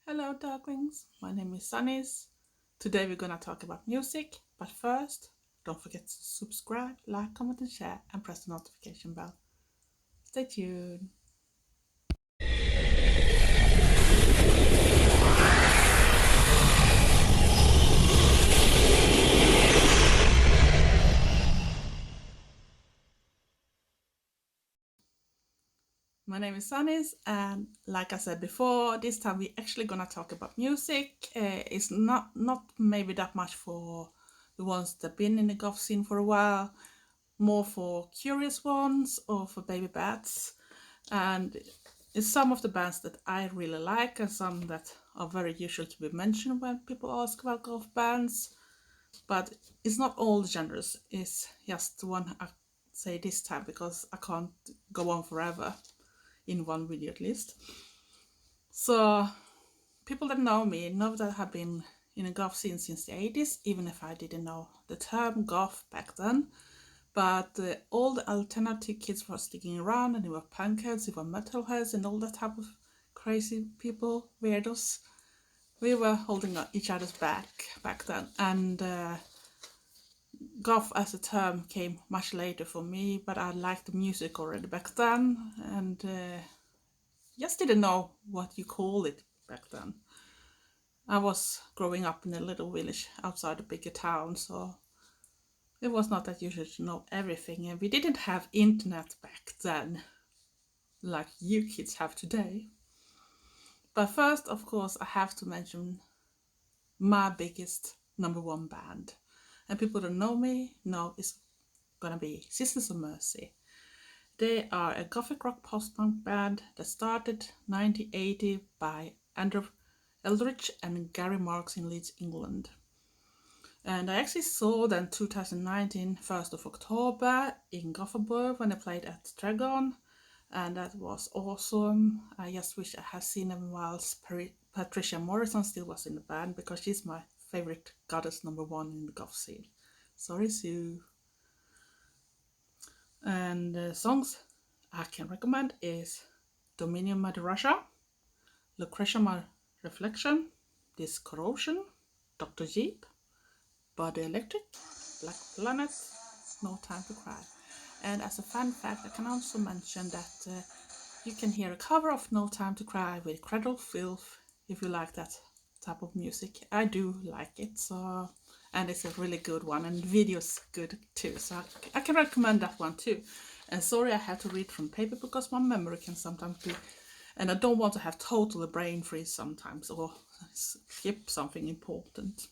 Hello, darlings. My name is Sanniz. Today we're gonna talk about music, but first, don't forget to subscribe, like, comment, and share, and press the notification bell. Stay tuned. My name is Sanniz, and like I said before, this time we're actually gonna talk about music. It's not maybe that much for the ones that been in the goth scene for a while, more for curious ones or for baby bats. And it's some of the bands that I really like and some that are very usual to be mentioned when people ask about goth bands. But it's not all the genres, it's just the one I say this time because I can't go on forever in one video at least. So people that know me know that I have been in a goth scene since the 80s, even if I didn't know the term goth back then. But all the alternative kids were sticking around, and they were punkheads, they were metalheads, and all that type of crazy people, weirdos. We were holding each other's back then, and goth as a term came much later for me, but I liked the music already back then, and just didn't know what you call it back then. I was growing up in a little village outside a bigger town, so it was not that usual to know everything, and we didn't have internet back then like you kids have today. But first, of course, I have to mention my biggest number one band. And people that know me know it's gonna be Sisters of Mercy. They are a gothic rock post-punk band that started 1980 by Andrew Eldridge and Gary Marks in Leeds, England. And I actually saw them 2019, 1st of October in Gothenburg when they played at Dragon, and that was awesome. I just wish I had seen them whilst Patricia Morrison still was in the band, because she's my favorite goddess number one in the goth scene. Sorry, Sue. And the songs I can recommend is Dominion Madrasha, Lucretia My Reflection, This Corrosion, Dr. Jeep, Body Electric, Black Planet, No Time to Cry. And as a fun fact, I can also mention that you can hear a cover of No Time to Cry with Cradle Filth if you like that type of music. I do like it, so, and it's a really good one, and the video's good too, so I can recommend that one too. And sorry I have to read from paper because my memory can sometimes be, and I don't want to have totally brain freeze sometimes or skip something important.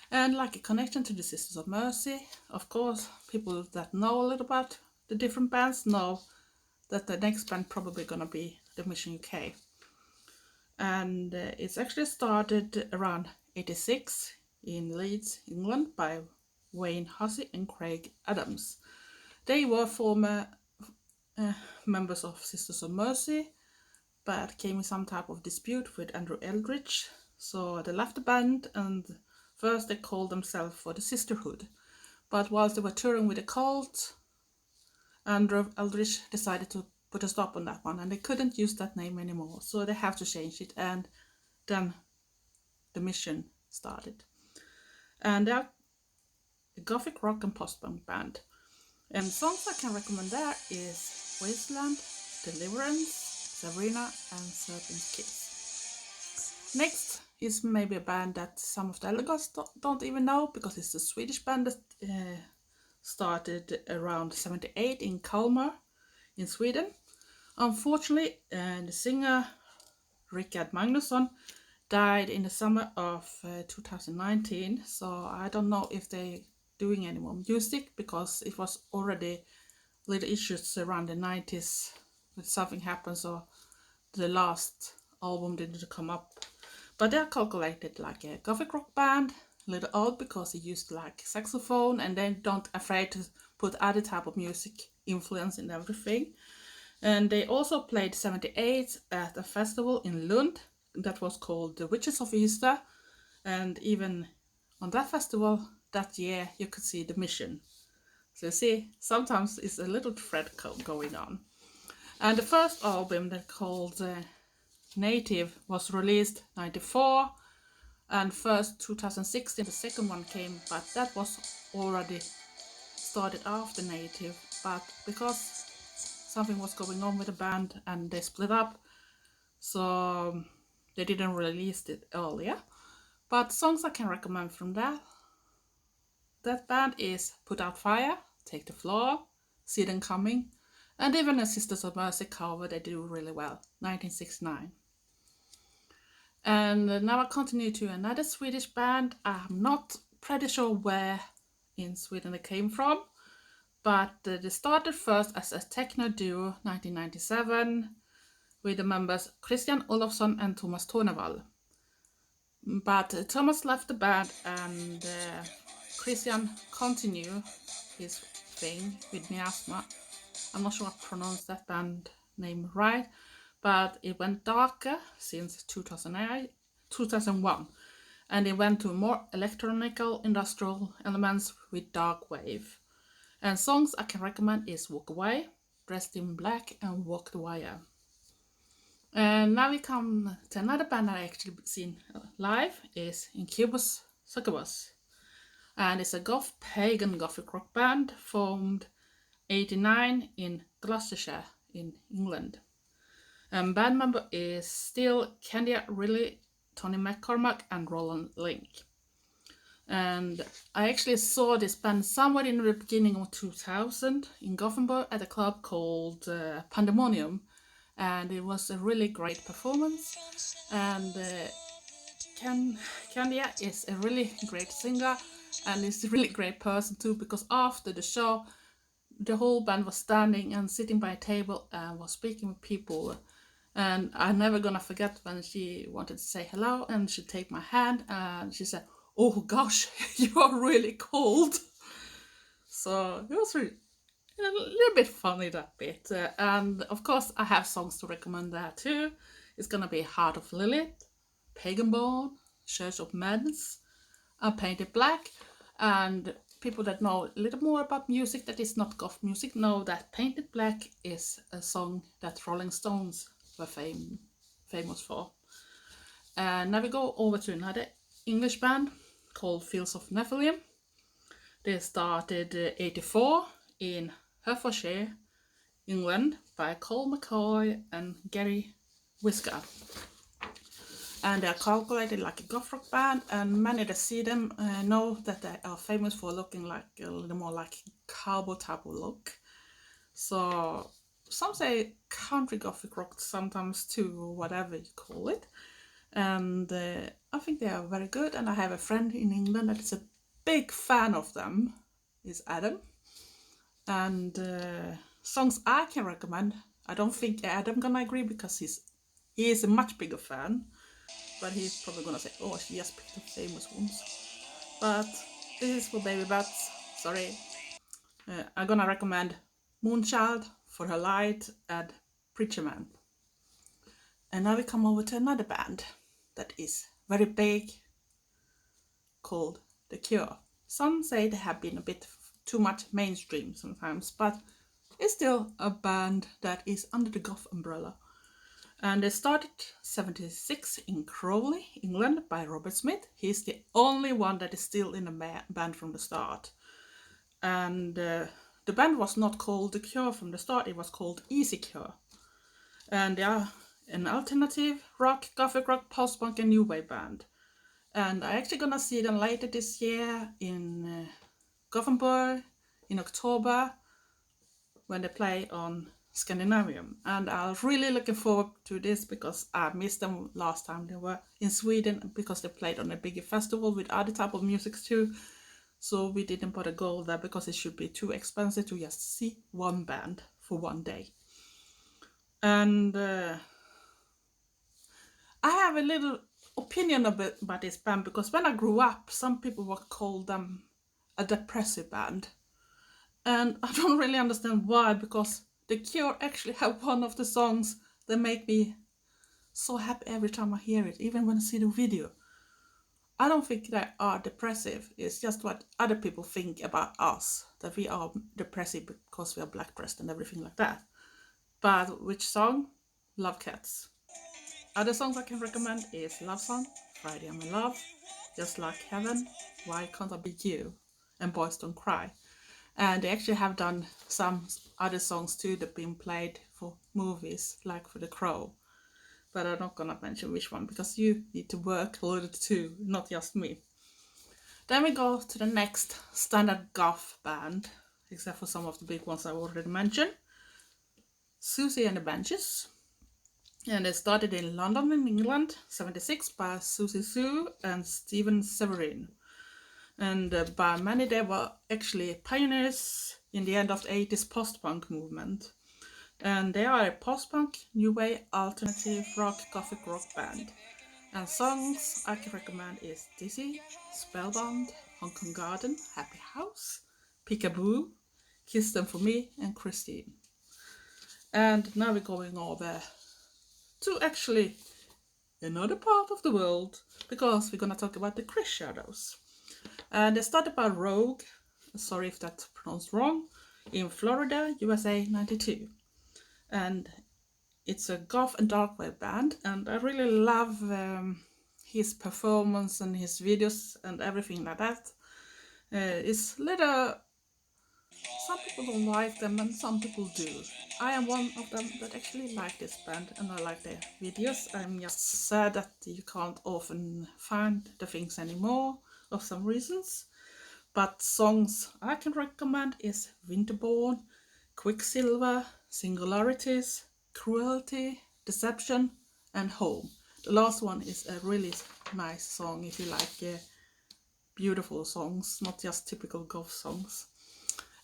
And like a connection to the Sisters of Mercy, of course, people that know a little about the different bands know that the next band probably gonna be The Mission UK. And it's actually started around 86 in Leeds, England by Wayne Hussey and Craig Adams. They were former members of Sisters of Mercy, but came in some type of dispute with Andrew Eldridge, so they left the band, and first they called themselves for the Sisterhood. But whilst they were touring with the cult, Andrew Eldridge decided to put a stop on that one, and they couldn't use that name anymore, so they have to change it, and then the Mission started. And they're a gothic rock and post-punk band. And songs I can recommend there is Wasteland, Deliverance, Sabrina, and Serpent's Kiss. Next is maybe a band that some of the Eldergoths don't even know, because it's a Swedish band that started around 78 in Kalmar in Sweden. Unfortunately, the singer Rickard Magnusson died in the summer of 2019, so I don't know if they're doing any more music, because it was already little issues around the 90s when something happened, so the last album didn't come up. But they're calculated like a gothic rock band, a little odd because they used like saxophone, and they don't afraid to put other type of music influence in everything. And they also played 78 at a festival in Lund that was called the Witches of Easter, and even on that festival that year you could see the Mission. So you see, sometimes it's a little thread going on. And the first album that called Native was released 94, and first 2016 the second one came, but that was already started after Native. But because something was going on with the band and they split up, so they didn't release it earlier. But songs I can recommend from that band is Put Out Fire, Take the Floor, See Them Coming, and even a Sisters of Mercy cover they do really well, 1969. And now I continue to another Swedish band. I'm not pretty sure where in Sweden they came from, but they started first as a techno duo 1997 with the members Christian Olofsson and Thomas Tornevall. But Thomas left the band and Christian continued his thing with Miazma. I'm not sure I pronounced that band name right, but it went darker since 2001, and it went to more electronical industrial elements with dark wave. And songs I can recommend is Walk Away, Dressed in Black, and Walk the Wire. And now we come to another band I actually seen live, is Inkubus Sukkubus. And it's a goth pagan gothic rock band formed 89 in Gloucestershire in England. And band member is still Candia Riley, Tony McCormack and Roland Link. And I actually saw this band somewhere in the beginning of 2000 in Gothenburg at a club called Pandemonium, and it was a really great performance. And Candia is a really great singer, and is a really great person too, because after the show the whole band was standing and sitting by a table and was speaking with people. And I'm never gonna forget when she wanted to say hello and she take my hand and she said, "Oh gosh, you are really cold." So it was really a little bit funny, that bit. And of course I have songs to recommend there too. It's gonna be Heart of Lilith, Pagan Born, Church of Madness, and Painted Black. And people that know a little more about music that is not goth music know that Painted Black is a song that Rolling Stones were famous for. And now we go over to another English band called Fields of Nephilim. They started 84 in Hertfordshire, England by Cole McCoy and Gary Whisker. And they are calculated like a goth rock band, and many that see them know that they are famous for looking like a little more like cowboy type of look. So some say country gothic rock sometimes too, whatever you call it. And I think they are very good, and I have a friend in England that is a big fan of them, is Adam. And songs I can recommend, I don't think Adam gonna agree because he is a much bigger fan. But he's probably gonna say, "Oh, she just picked the famous ones." But this is for baby butts. Sorry. I'm gonna recommend Moonchild, For Her Light, and Preacher Man. And now we come over to another band that is very big, called The Cure. Some say they have been a bit too much mainstream sometimes, but it's still a band that is under the goth umbrella. And they started 76 in Crowley, England by Robert Smith. He's the only one that is still in the band from the start. And the band was not called The Cure from the start, it was called Easy Cure. And they are an alternative rock, gothic rock, post-punk and new wave band. And I'm actually gonna see them later this year in Gothenburg in October when they play on Scandinavium, and I'm really looking forward to this because I missed them last time they were in Sweden because they played on a bigger festival with other type of music too, so we didn't put a goal there because it should be too expensive to just see one band for one day. And I have a little opinion about this band because when I grew up some people would call them a depressive band, and I don't really understand why, because The Cure actually have one of the songs that make me so happy every time I hear it, even when I see the video. I don't think they are depressive, it's just what other people think about us, that we are depressive because we are black dressed and everything like that. But which song? Love Cats. Other songs I can recommend is Love Song, Friday I'm in Love, Just Like Heaven, Why Can't I Be You, and Boys Don't Cry. And they actually have done some other songs too that have been played for movies, like for The Crow. But I'm not gonna mention which one because you need to work a little too, not just me. Then we go to the next standard goth band, except for some of the big ones I already mentioned. Siouxsie and the Banshees. And it started in London in England, 76, by Siouxsie Sue and Stephen Severin. And by many they were actually pioneers in the end of the 80s post-punk movement. And they are a post-punk, new wave, alternative rock, gothic rock band. And songs I can recommend is Dizzy, Spellbound, Hong Kong Garden, Happy House, Peekaboo, Kiss Them For Me, and Christine. And now we're going over to actually another part of the world, because we're going to talk about the Crüxshadows. And they started by Rogue, sorry if that's pronounced wrong, in Florida, USA, 92. And it's a goth and dark wave band, and I really love his performance and his videos and everything like that. It's little, some people don't like them and some people do. I am one of them that actually like this band and I like their videos. I'm just sad that you can't often find the things anymore of some reasons. But songs I can recommend is Winterborn, Quicksilver, Singularities, Cruelty, Deception, and Home. The last one is a really nice song if you like beautiful songs, not just typical goth songs.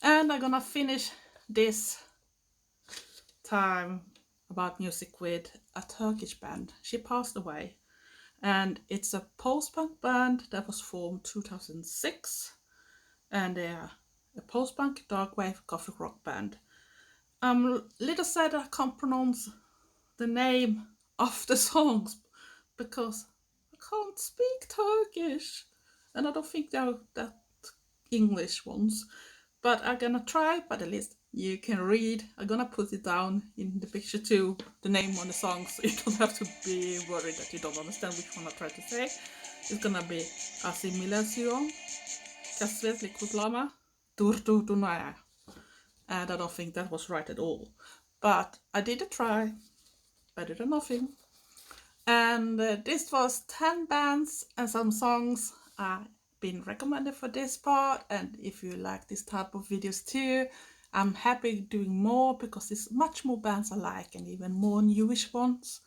And I'm gonna finish this time about music with a Turkish band. She passed away, and it's a post-punk band that was formed 2006, and they are a post-punk dark wave gothic rock band. I'm little sad I can't pronounce the name of the songs because I can't speak Turkish, and I don't think they're that English ones, but I'm gonna try. But at least you can read. I'm gonna put it down in the picture too, the name on the song, so you don't have to be worried that you don't understand which one I try to say. It's gonna be Assimilation, Kasvetli Kutlama, Turtutunaya. And I don't think that was right at all. But I did a try, better than nothing. And this was 10 bands and some songs I've been recommended for this part. And if you like this type of videos too, I'm happy doing more because there's much more bands I like and even more newish ones.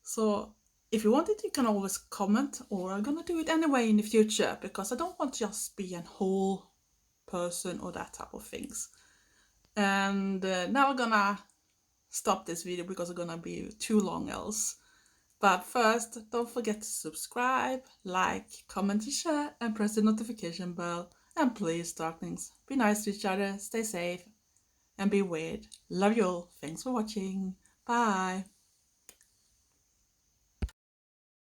So if you want it, you can always comment, or I'm gonna do it anyway in the future because I don't want to just be a whole person or that type of things. And now I'm gonna stop this video because it's gonna be too long else. But first, don't forget to subscribe, like, comment, share, and press the notification bell. And please, darklings, be nice to each other, stay safe, and be weird. Love you all. Thanks for watching. Bye.